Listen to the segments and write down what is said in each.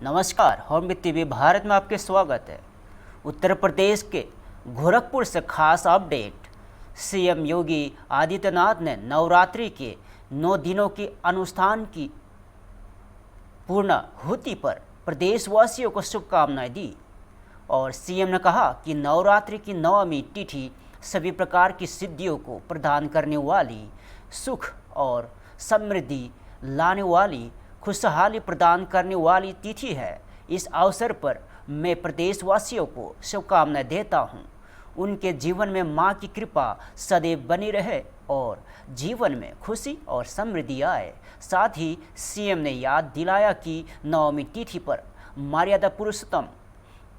नमस्कार, hornbill TV Bharat में आपके स्वागत है। उत्तर प्रदेश के गोरखपुर से खास अपडेट। सीएम योगी आदित्यनाथ ने नवरात्रि के 9 दिनों के अनुष्ठान की पूर्णाहुति पर प्रदेशवासियों को शुभकामनाएं दी और सीएम ने कहा कि नवरात्रि की नवमी तिथि सभी प्रकार की सिद्धियों को प्रदान करने वाली, सुख और समृद्धि लाने वाली, खुशहाली प्रदान करने वाली तिथि है। इस अवसर पर मैं प्रदेशवासियों को शुभकामनाएं देता हूं। उनके जीवन में मां की कृपा सदैव बनी रहे और जीवन में खुशी और समृद्धि आए। साथ ही सीएम ने याद दिलाया कि नवमी तिथि पर मर्यादा पुरुषोत्तम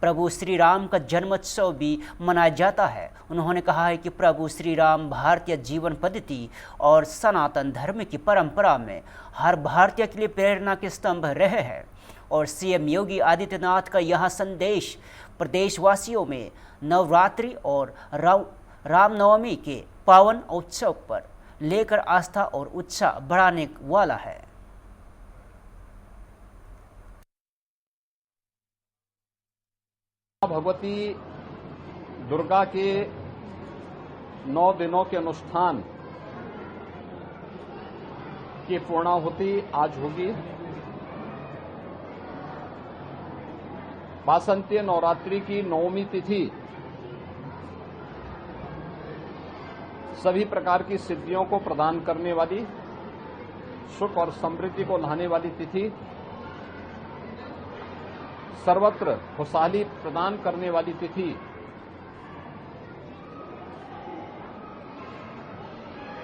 प्रभु श्री राम का जन्मोत्सव भी मनाया जाता है। उन्होंने कहा है कि प्रभु श्री राम भारतीय जीवन पद्धति और सनातन धर्म की परंपरा में हर भारतीय के लिए प्रेरणा के स्तंभ रहे हैं और सीएम योगी आदित्यनाथ का यह संदेश प्रदेशवासियों में नवरात्रि और रामनवमी के पावन उत्सव पर लेकर आस्था और उत्साह बढ़ाने वाला है। भगवती दुर्गा के 9 दिनों के अनुष्ठान की पूर्णाहुति आज होगी। वासंतीय नवरात्रि की नवमी तिथि सभी प्रकार की सिद्धियों को प्रदान करने वाली, सुख और समृद्धि को लाने वाली तिथि, सर्वत्र खुशहाली प्रदान करने वाली तिथि।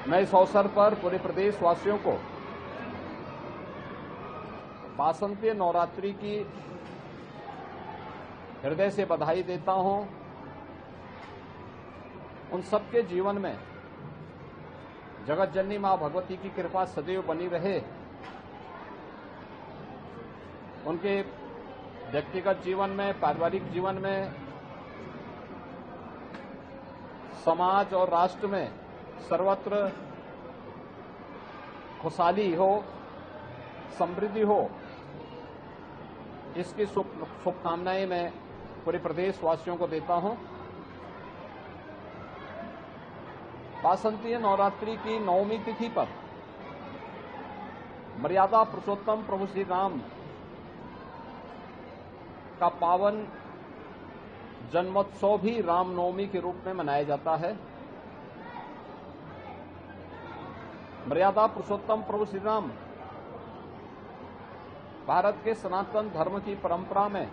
मैं इस अवसर पर पूरे प्रदेशवासियों को वासंतीय नवरात्रि की हृदय से बधाई देता हूं। उन सबके जीवन में जगत जननी मां भगवती की कृपा सदैव बनी रहे। उनके व्यक्तिगत जीवन में, पारिवारिक जीवन में, समाज और राष्ट्र में सर्वत्र खुशहाली हो, समृद्धि हो, इसकी शुभकामनाएं मैं पूरे प्रदेशवासियों को देता हूं। वासंतीय नवरात्रि की नवमी तिथि पर मर्यादा पुरुषोत्तम प्रभु श्री राम का पावन जन्मोत्सव भी रामनवमी के रूप में मनाया जाता है। मर्यादा पुरुषोत्तम प्रभु श्री राम भारत के सनातन धर्म की परंपरा में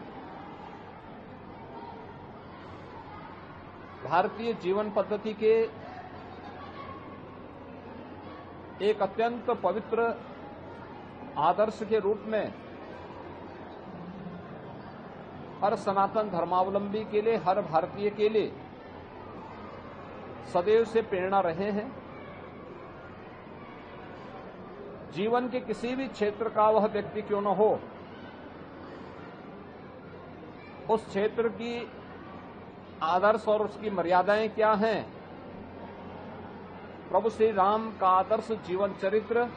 भारतीय जीवन पद्धति के एक अत्यंत पवित्र आदर्श के रूप में हर सनातन धर्मावलंबी के लिए, हर भारतीय के लिए सदैव से प्रेरणा रहे हैं। जीवन के किसी भी क्षेत्र का वह व्यक्ति क्यों न हो, उस क्षेत्र की आदर्श और उसकी मर्यादाएं क्या हैं, प्रभु श्री राम का आदर्श जीवन चरित्र।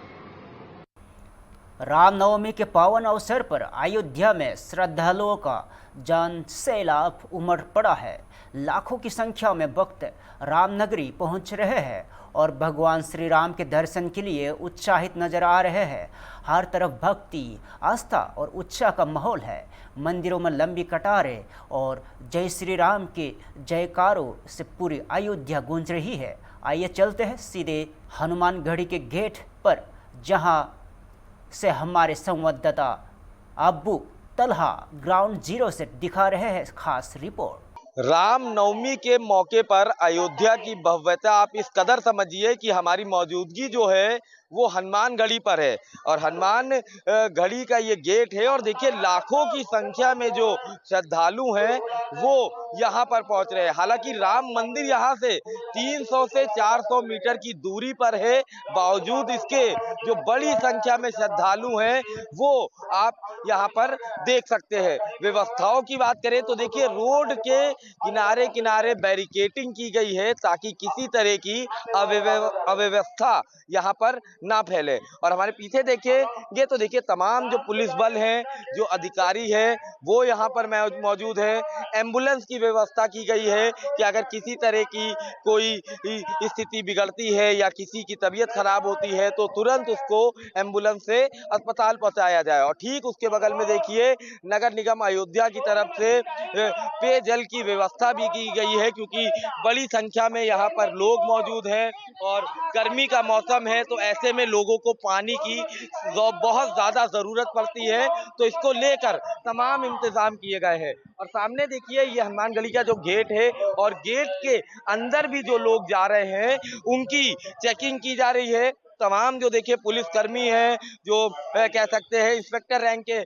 रामनवमी के पावन अवसर पर अयोध्या में श्रद्धालुओं का जन सैलाब उमड़ पड़ा है। लाखों की संख्या में भक्त रामनगरी पहुंच रहे हैं और भगवान श्री राम के दर्शन के लिए उत्साहित नजर आ रहे हैं। हर तरफ भक्ति, आस्था और उत्साह का माहौल है। मंदिरों में लंबी कतारें और जय श्री राम के जयकारों से पूरी अयोध्या गूंज रही है। आइए चलते हैं सीधे हनुमानगढ़ी के गेट पर, जहां से हमारे संवाददाता अब्बू तलहा ग्राउंड जीरो से दिखा रहे हैं खास रिपोर्ट। रामनवमी के मौके पर अयोध्या की भव्यता आप इस कदर समझिए कि हमारी मौजूदगी जो है वो हनुमान गढ़ी पर है और हनुमान गढ़ी का ये गेट है और देखिए लाखों की संख्या में जो श्रद्धालु हैं वो यहाँ पर पहुँच रहे हैं। हालांकि राम मंदिर यहाँ से 300 से 400 मीटर की दूरी पर है, बावजूद इसके जो बड़ी संख्या में श्रद्धालु हैं वो आप यहाँ पर देख सकते हैं। व्यवस्थाओं की बात करें तो देखिए रोड के किनारे किनारे बैरिकेटिंग की गई है ताकि किसी तरह की अव्यवस्था यहाँ पर ना फैले। और हमारे पीछे देखिए ये तो देखिए तमाम जो पुलिस बल हैं, जो अधिकारी हैं, वो यहाँ पर मौजूद है। एम्बुलेंस की व्यवस्था की गई है कि अगर किसी तरह की कोई स्थिति बिगड़ती है या किसी की तबीयत खराब होती है तो तुरंत उसको एम्बुलेंस से अस्पताल पहुंचाया जाए। और ठीक उसके बगल में देखिए नगर निगम अयोध्या की तरफ से पेयजल की व्यवस्था भी की गई है, क्योंकि बड़ी संख्या में यहाँ पर लोग मौजूद हैं और गर्मी का मौसम है, तो ऐसे में लोगों को पानी की बहुत ज्यादा जरूरत पड़ती है। तो इसको लेकर तमाम इंतजाम किए गए हैं। और सामने देखिए ये हनुमान गली का जो गेट है और गेट के अंदर भी जो लोग जा रहे हैं उनकी चेकिंग की जा रही है। तमाम जो देखिए पुलिसकर्मी हैं, जो कह सकते हैं इंस्पेक्टर रैंक के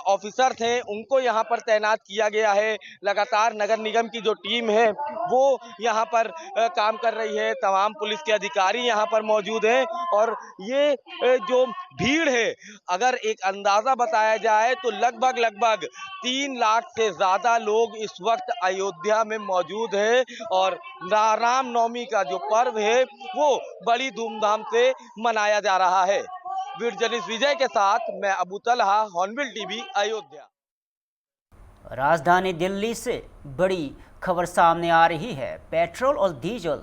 ऑफिसर्स हैं, उनको यहाँ पर तैनात किया गया है। लगातार नगर निगम की जो टीम है वो यहाँ पर काम कर रही है। तमाम पुलिस के अधिकारी यहाँ पर मौजूद हैं। और ये जो भीड़ है, अगर एक अंदाजा बताया जाए तो लगभग 3 लाख से ज्यादा लोग इस वक्त अयोध्या में मौजूद हैं। और रामनवमी का जो पर्व है वो बड़ी धूमधाम से मनाया जा रहा है। वीडियो जर्नलिस्ट विजय के साथ मैं अबू तलहा, हॉर्नबिल टीवी, अयोध्या। राजधानी दिल्ली से बड़ी खबर सामने आ रही है। पेट्रोल और डीजल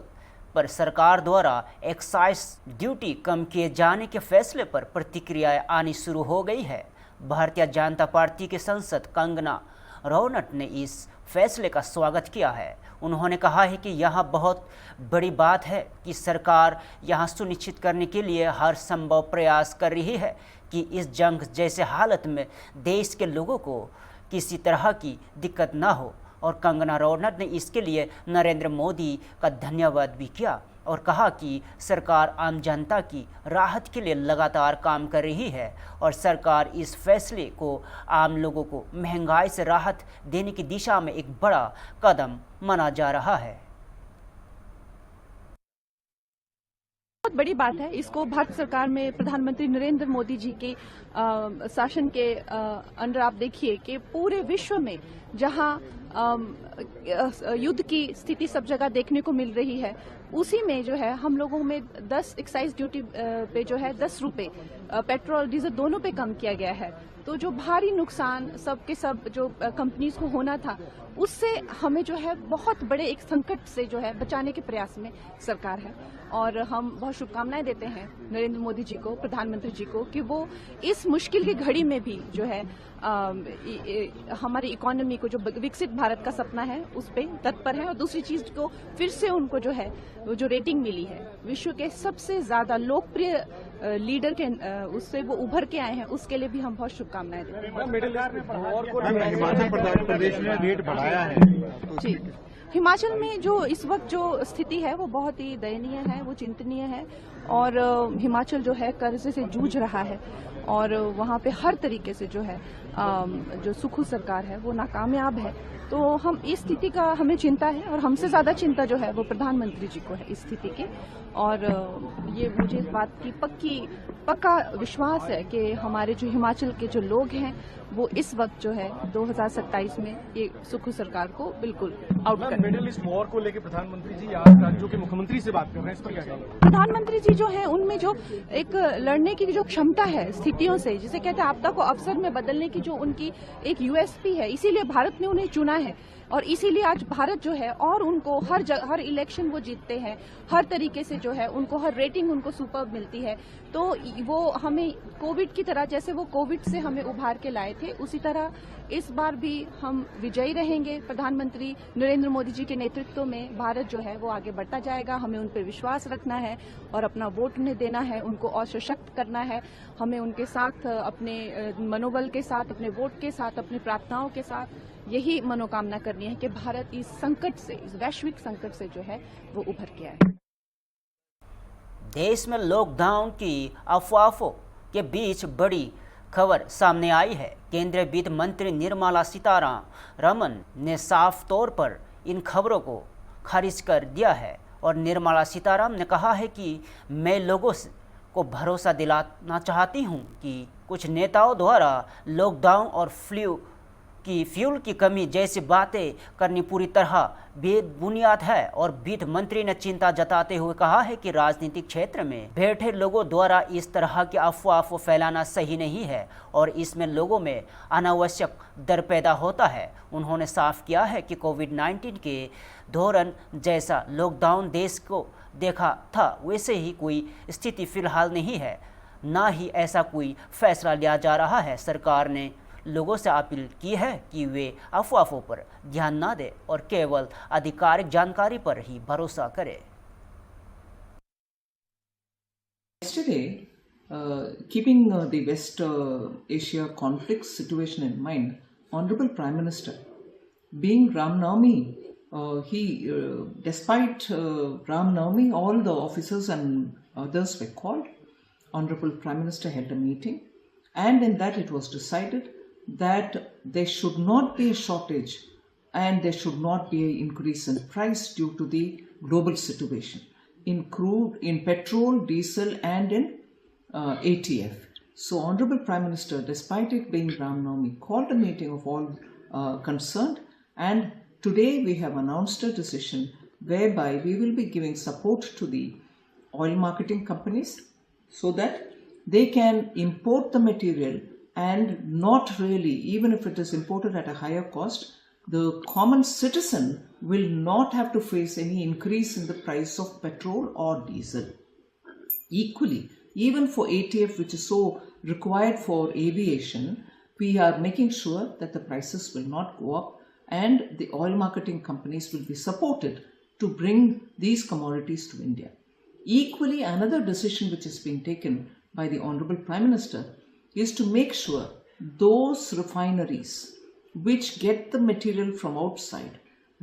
पर सरकार द्वारा एक्साइज ड्यूटी कम किए जाने के फैसले पर प्रतिक्रियाएं आनी शुरू हो गई है। भारतीय जनता पार्टी के सांसद कंगना रनौत ने इस फैसले का स्वागत किया है। उन्होंने कहा है कि यह बहुत बड़ी बात है कि सरकार यहां सुनिश्चित करने के लिए हर संभव प्रयास कर रही है कि इस जंग जैसे हालत में देश के लोगों को किसी तरह की दिक्कत ना हो। और कंगना रनौत ने इसके लिए नरेंद्र मोदी का धन्यवाद भी किया और कहा कि सरकार आम जनता की राहत के लिए लगातार काम कर रही है और सरकार इस फैसले को आम लोगों को महंगाई से राहत देने की दिशा में एक बड़ा कदम माना जा रहा है। बहुत बड़ी बात है। इसको भारत सरकार में प्रधानमंत्री नरेंद्र मोदी जी के शासन के अंडर आप देखिए कि पूरे विश्व में जहां युद्ध की स्थिति सब जगह देखने को मिल रही है, उसी में जो है हम लोगों में 10 एक्साइज ड्यूटी पे जो है 10 रुपए पेट्रोल डीजल दोनों पे कम किया गया है। तो जो भारी नुकसान सब के सब जो कंपनीज को होना था, उससे हमें जो है बहुत बड़े एक संकट से जो है बचाने के प्रयास में सरकार है। और हम बहुत शुभकामनाएं देते हैं नरेंद्र मोदी जी को, प्रधानमंत्री जी को, कि वो इस मुश्किल की घड़ी में भी जो है हमारी इकोनॉमी को, जो विकसित भारत का सपना है, उस पे तत्पर है। और दूसरी चीज को फिर से उनको जो है वो जो रेटिंग मिली है विश्व के सबसे ज्यादा लोकप्रिय लीडर के, उससे वो उभर के आए हैं, उसके लिए भी हम बहुत शुभकामनाएं देते हैं। हिमाचल प्रदेश ने रेट बढ़ाया है जी, हिमाचल में जो इस वक्त जो स्थिति है वो बहुत ही दयनीय है, वो चिंतनीय है। और हिमाचल जो है कर्ज से जूझ रहा है और वहाँ पे हर तरीके से जो है जो सुखू सरकार है वो नाकामयाब है। तो हम इस स्थिति का हमें चिंता है और हमसे ज्यादा चिंता जो है वो प्रधानमंत्री जी को है इस स्थिति की। और ये मुझे इस बात की पक्का विश्वास है कि हमारे जो हिमाचल के जो लोग हैं वो इस वक्त जो है 2027 में ये सुखू सरकार को बिल्कुल आउट कर। मिडिल ईस्ट वॉर को लेकर प्रधानमंत्री जी आज राज्यों के मुख्यमंत्री से बात कर रहे हैं, इस पर क्या कहेंगे? प्रधानमंत्री जी जो है उनमें जो एक लड़ने की जो क्षमता है स्थितियों से, जिसे कहते हैं आपदा को अवसर में बदलने की जो उनकी एक यूएसपी है, इसीलिए भारत ने उन्हें चुना है। और इसीलिए आज भारत जो है और उनको हर इलेक्शन वो जीतते हैं, हर तरीके से जो है उनको हर रेटिंग उनको सुपर मिलती है। तो वो हमें कोविड की तरह, जैसे वो कोविड से हमें उभार के लाए थे, उसी तरह इस बार भी हम विजयी रहेंगे। प्रधानमंत्री नरेंद्र मोदी जी के नेतृत्व में भारत जो है वो आगे बढ़ता जाएगा। हमें उन पर विश्वास रखना है और अपना वोट उन्हें देना है, उनको और सशक्त करना है। हमें उनके साथ अपने मनोबल के साथ, अपने वोट के साथ, अपनी प्रार्थनाओं के साथ यही मनोकामना करनी है कि भारत इस संकट से, इस वैश्विक संकट से जो है वो उभर के आए। देश में लॉकडाउन की अफवाहों के बीच बड़ी खबर सामने आई है। केंद्रीय वित्त मंत्री निर्मला सीतारमण ने साफ तौर पर इन खबरों को खारिज कर दिया है और निर्मला सीतारमण ने कहा है कि मैं लोगों को भरोसा दिलाना चाहती हूं कि कुछ नेताओं द्वारा लॉकडाउन और फ्लू कि फ्यूल की कमी जैसी बातें करनी पूरी तरह बेबुनियाद है। और वित्त मंत्री ने चिंता जताते हुए कहा है कि राजनीतिक क्षेत्र में बैठे लोगों द्वारा इस तरह की अफवाह को फैलाना सही नहीं है और इसमें लोगों में अनावश्यक डर पैदा होता है। उन्होंने साफ किया है कि कोविड-19 के दौरान जैसा लॉकडाउन देश को देखा था वैसे ही कोई स्थिति फिलहाल नहीं है, ना ही ऐसा कोई फैसला लिया जा रहा है। सरकार ने लोगों से अपील की है कि वे अफवाहों पर ध्यान न दें और केवल आधिकारिक जानकारी पर ही भरोसा करें। Yesterday, keeping the West Asia conflict situation in mind, Honorable Prime Minister, being Ram Navami, despite Ram Navami, all the officers and others were called. Honorable Prime Minister held a meeting, and in that it was decided that there should not be a shortage and there should not be an increase in price due to the global situation in crude, in petrol, diesel, and in ATF. So, Honorable Prime Minister, despite it being Ram Navami, called a meeting of all concerned, and today we have announced a decision whereby we will be giving support to the oil marketing companies so that they can import the material and not really, even if it is imported at a higher cost, the common citizen will not have to face any increase in the price of petrol or diesel. Equally, even for ATF, which is so required for aviation, we are making sure that the prices will not go up and the oil marketing companies will be supported to bring these commodities to India. Equally, another decision which is being taken by the Honorable Prime Minister is to make sure those refineries which get the material from outside,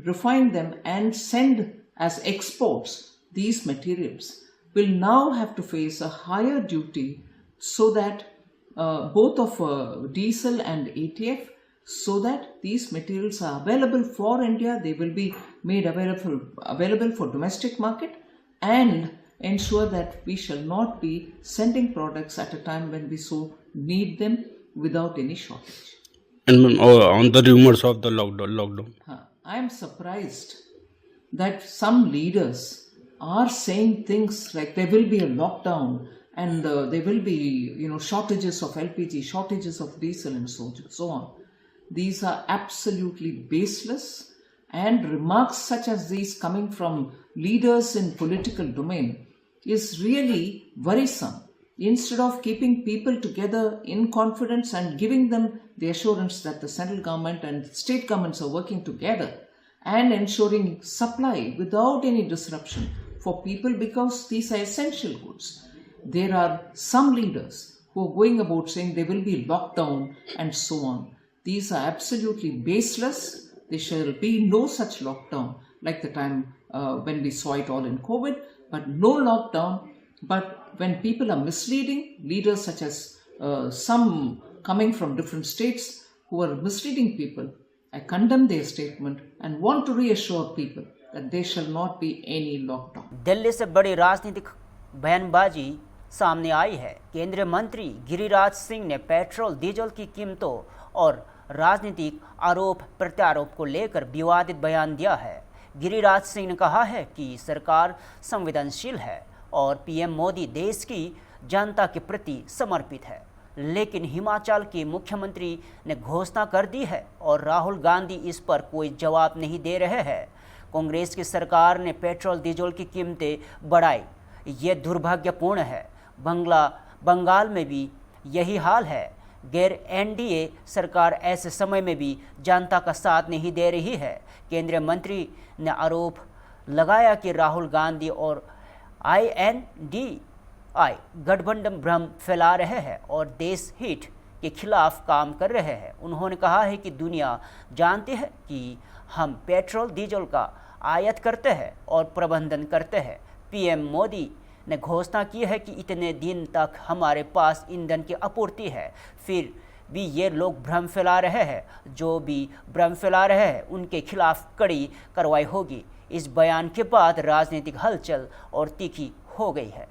refine them and send as exports these materials, will now have to face a higher duty so that both of diesel and ATF, so that these materials are available for India, they will be made available for domestic market and ensure that we shall not be sending products at a time when we so need them without any shortage. And on the rumors of the lockdown. I am surprised that some leaders are saying things like there will be a lockdown and there will be, shortages of LPG, shortages of diesel and so on. These are absolutely baseless, and remarks such as these coming from leaders in political domain is really worrisome. Instead of keeping people together in confidence and giving them the assurance that the central government and state governments are working together and ensuring supply without any disruption for people, because these are essential goods. There are some leaders who are going about saying there will be lockdown and so on. These are absolutely baseless. There shall be no such lockdown like the time when we saw it all in COVID, but no lockdown. But when people are misleading, leaders such as some coming from different states who are misleading people, I condemn their statement and want to reassure people that there shall not be any lockdown. Delhi से बड़ी राजनीतिक बयानबाजी सामने आई है। केंद्रीय मंत्री गिरिराज सिंह ने petrol diesel की कीमतों और राजनीतिक आरोप प्रत्यारोप को लेकर विवादित बयान दिया है। गिरिराज सिंह ने कहा है कि सरकार संवेदनशील है और पीएम मोदी देश की जनता के प्रति समर्पित है, लेकिन हिमाचल के मुख्यमंत्री ने घोषणा कर दी है और राहुल गांधी इस पर कोई जवाब नहीं दे रहे हैं। कांग्रेस की सरकार ने पेट्रोल डीजल की कीमतें बढ़ाई, ये दुर्भाग्यपूर्ण है। बंगाल में भी यही हाल है। गैर एनडीए सरकार ऐसे समय में भी जनता का साथ नहीं दे रही है। केंद्रीय मंत्री ने आरोप लगाया कि राहुल गांधी और INDI गठबंधन भ्रम फैला रहे हैं और देश हित के खिलाफ काम कर रहे हैं। उन्होंने कहा है कि दुनिया जानती है कि हम पेट्रोल डीजल का आयात करते हैं और प्रबंधन करते हैं। पीएम मोदी ने घोषणा की है कि इतने दिन तक हमारे पास ईंधन की आपूर्ति है, फिर भी ये लोग भ्रम फैला रहे हैं। जो भी भ्रम फैला रहे हैं उनके खिलाफ कड़ी कार्रवाई होगी। इस बयान के बाद राजनीतिक हलचल और तीखी हो गई है।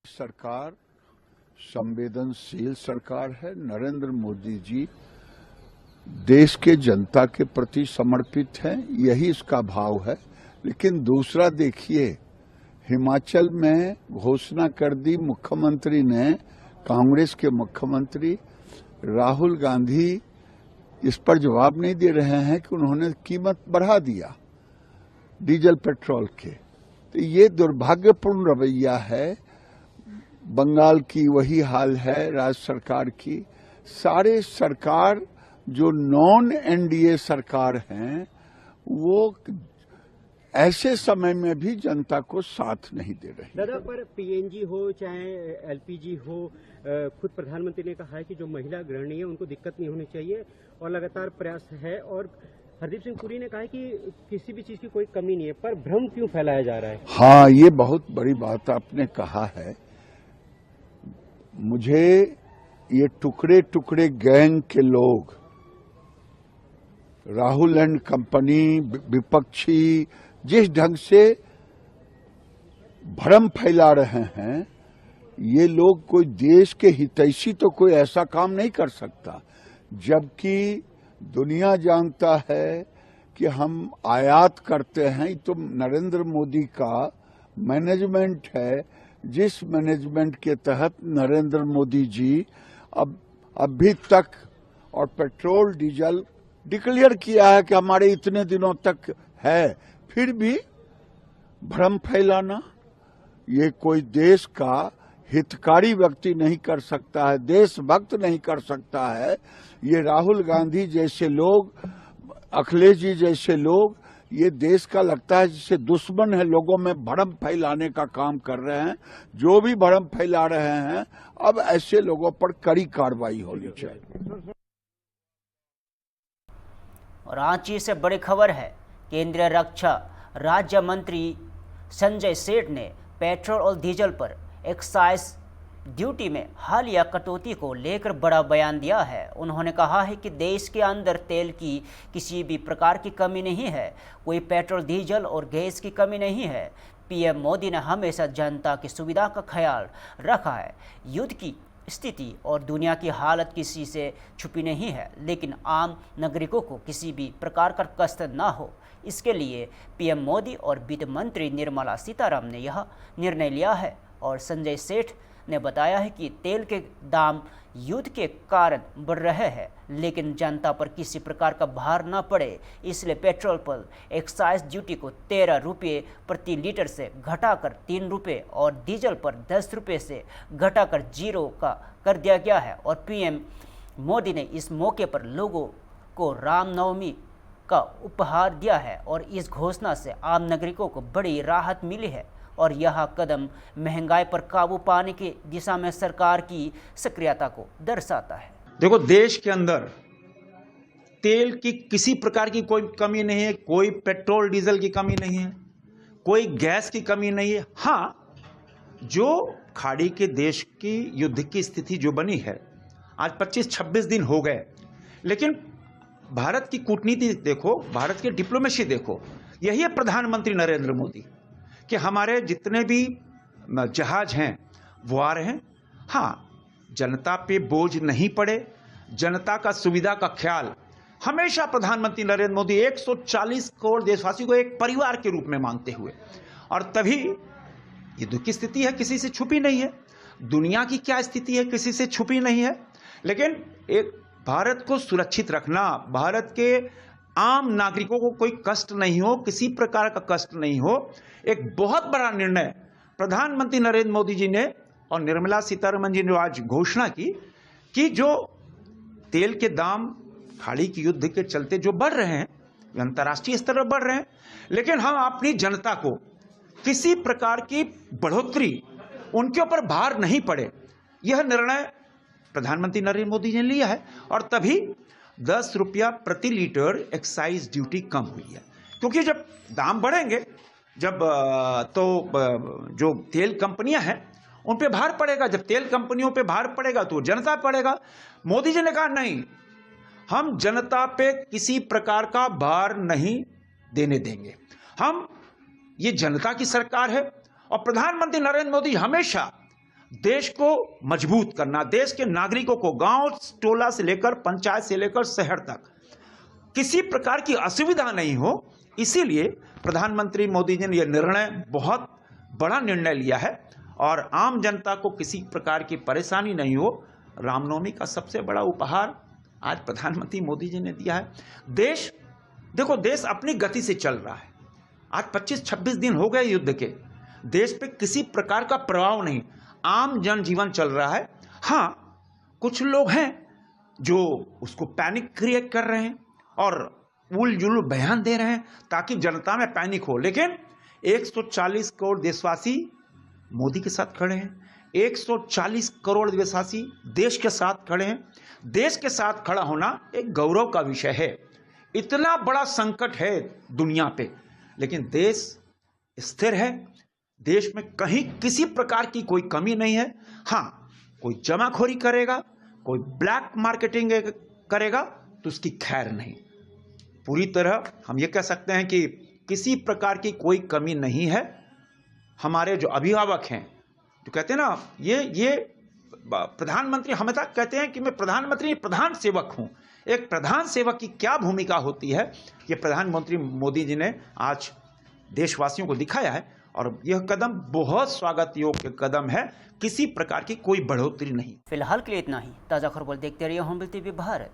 सरकार संवेदनशील सरकार है। नरेंद्र मोदी जी देश के जनता के प्रति समर्पित हैं, यही इसका भाव है। लेकिन दूसरा देखिए, हिमाचल में घोषणा कर दी मुख्यमंत्री ने, कांग्रेस के मुख्यमंत्री राहुल गांधी इस पर जवाब नहीं दे रहे हैं कि उन्होंने कीमत बढ़ा दिया डीजल पेट्रोल के। तो ये दुर्भाग्यपूर्ण रवैया है। बंगाल की वही हाल है, राज्य सरकार की। सारे सरकार जो नॉन एनडीए सरकार हैं वो ऐसे समय में भी जनता को साथ नहीं दे रहे। दादा, पर पीएनजी हो चाहे एलपीजी हो, खुद प्रधानमंत्री ने कहा है कि जो महिला गृहिणी है उनको दिक्कत नहीं होनी चाहिए और लगातार प्रयास है। और हरदीप सिंह पुरी ने कहा है कि किसी भी चीज की कोई कमी नहीं है, पर भ्रम क्यों फैलाया जा रहा है? हाँ, ये बहुत बड़ी बात आपने कहा है। मुझे ये टुकड़े टुकड़े गैंग के लोग, राहुल एंड कंपनी, विपक्षी, जिस ढंग से भ्रम फैला रहे हैं, ये लोग कोई देश के हितैषी तो कोई ऐसा काम नहीं कर सकता। जबकि दुनिया जानता है कि हम आयात करते हैं, तो नरेंद्र मोदी का मैनेजमेंट है, जिस मैनेजमेंट के तहत नरेंद्र मोदी जी अभी तक और पेट्रोल डीजल डिक्लेयर किया है कि हमारे इतने दिनों तक है, फिर भी भ्रम फैलाना ये कोई देश का हितकारी व्यक्ति नहीं कर सकता है, देशभक्त नहीं कर सकता है। ये राहुल गांधी जैसे लोग, अखिलेश जी जैसे लोग, ये देश का लगता है जिसे दुश्मन है, लोगों में भ्रम फैलाने का काम कर रहे हैं। जो भी भ्रम फैला रहे हैं, अब ऐसे लोगों पर कड़ी कार्रवाई होनी चाहिए। और रांची से बड़ी खबर है, केंद्रीय रक्षा राज्य मंत्री संजय सेठ ने पेट्रोल और डीजल पर एक्साइज ड्यूटी में हालिया कटौती को लेकर बड़ा बयान दिया है। उन्होंने कहा है कि देश के अंदर तेल की किसी भी प्रकार की कमी नहीं है, कोई पेट्रोल डीजल और गैस की कमी नहीं है। पीएम मोदी ने हमेशा जनता की सुविधा का ख्याल रखा है। युद्ध की स्थिति और दुनिया की हालत किसी से छुपी नहीं है, लेकिन आम नागरिकों को किसी भी प्रकार का कष्ट न हो, इसके लिए पीएम मोदी और वित्त मंत्री निर्मला सीतारामन ने यह निर्णय लिया है। और संजय सेठ ने बताया है कि तेल के दाम युद्ध के कारण बढ़ रहे हैं, लेकिन जनता पर किसी प्रकार का भार न पड़े, इसलिए पेट्रोल पर एक्साइज ड्यूटी को 13 रुपये प्रति लीटर से घटाकर 3 रुपये और डीजल पर 10 रुपये से घटाकर 0 का कर दिया गया है। और पीएम मोदी ने इस मौके पर लोगों को रामनवमी का उपहार दिया है और इस घोषणा से आम नागरिकों को बड़ी राहत मिली है और यह कदम महंगाई पर काबू पाने की दिशा में सरकार की सक्रियता को दर्शाता है। देखो, देश के अंदर तेल की किसी प्रकार की कोई कमी नहीं है, कोई पेट्रोल डीजल की कमी नहीं है, कोई गैस की कमी नहीं है। हाँ, जो खाड़ी के देश की युद्ध की स्थिति जो बनी है, आज 25-26 दिन हो गए, लेकिन भारत की कूटनीति देखो, भारत की डिप्लोमेसी देखो, यही है प्रधानमंत्री नरेंद्र मोदी कि हमारे जितने भी जहाज हैं वो आ रहे हैं। हाँ, जनता पे बोझ नहीं पड़े, जनता का सुविधा का ख्याल हमेशा प्रधानमंत्री नरेंद्र मोदी 140 करोड़ देशवासियों को एक परिवार के रूप में मानते हुए, और तभी ये दुख की स्थिति है, किसी से छुपी नहीं है। दुनिया की क्या स्थिति है, किसी से छुपी नहीं है। लेकिन एक भारत को सुरक्षित रखना, भारत के आम नागरिकों को कोई कष्ट नहीं हो, किसी प्रकार का कष्ट नहीं हो, एक बहुत बड़ा निर्णय प्रधानमंत्री नरेंद्र मोदी जी ने और निर्मला सीतारमण जी ने आज घोषणा की कि जो तेल के दाम खाड़ी की युद्ध के चलते जो बढ़ रहे हैं, अंतर्राष्ट्रीय स्तर पर बढ़ रहे हैं, लेकिन हम अपनी जनता को किसी प्रकार की बढ़ोतरी, उनके ऊपर भार नहीं पड़े, यह निर्णय प्रधानमंत्री नरेंद्र मोदी जी ने लिया है। और तभी 10 रुपया प्रति लीटर एक्साइज ड्यूटी कम हुई है, क्योंकि जब दाम बढ़ेंगे, जब तो जो तेल कंपनियां हैं उन पे भार पड़ेगा, जब तेल कंपनियों पे भार पड़ेगा तो जनता पड़ेगा। मोदी जी ने कहा नहीं, हम जनता पे किसी प्रकार का भार नहीं देने देंगे, हम ये जनता की सरकार है। और प्रधानमंत्री नरेंद्र मोदी हमेशा देश को मजबूत करना, देश के नागरिकों को गांव टोला से लेकर पंचायत से लेकर शहर तक किसी प्रकार की असुविधा नहीं हो, इसीलिए प्रधानमंत्री मोदी जी ने यह निर्णय, बहुत बड़ा निर्णय लिया है और आम जनता को किसी प्रकार की परेशानी नहीं हो। रामनवमी का सबसे बड़ा उपहार आज प्रधानमंत्री मोदी जी ने दिया है। देश, देखो, देश अपनी गति से चल रहा है। आज 25-26 दिन हो गए युद्ध के, देश पे किसी प्रकार का प्रभाव नहीं, आम जनजीवन चल रहा है। हाँ, कुछ लोग हैं जो उसको पैनिक क्रिएट कर रहे हैं और उल-जुल बयान दे रहे हैं ताकि जनता में पैनिक हो, लेकिन 140 करोड़ देशवासी मोदी के साथ खड़े हैं, 140 करोड़ देशवासी देश के साथ खड़े हैं। देश के साथ खड़ा होना एक गौरव का विषय है। इतना बड़ा संकट है दुनिया पे, लेकिन देश स्थिर है, देश में कहीं किसी प्रकार की कोई कमी नहीं है। हाँ, कोई जमाखोरी करेगा, कोई ब्लैक मार्केटिंग करेगा तो उसकी खैर नहीं। पूरी तरह हम ये कह सकते हैं कि किसी प्रकार की कोई कमी नहीं है। हमारे जो अभिभावक हैं, जो कहते हैं ना, ये प्रधानमंत्री हमेशा कहते हैं कि मैं प्रधानमंत्री प्रधान सेवक हूं। एक प्रधान सेवक की क्या भूमिका होती है, ये प्रधानमंत्री मोदी जी ने आज देशवासियों को दिखाया है और यह कदम बहुत स्वागत योग्य कदम है, किसी प्रकार की कोई बढ़ोतरी नहीं। फिलहाल के लिए इतना ही। ताज़ा खबरों देखते रहिए होम टीवी भारत।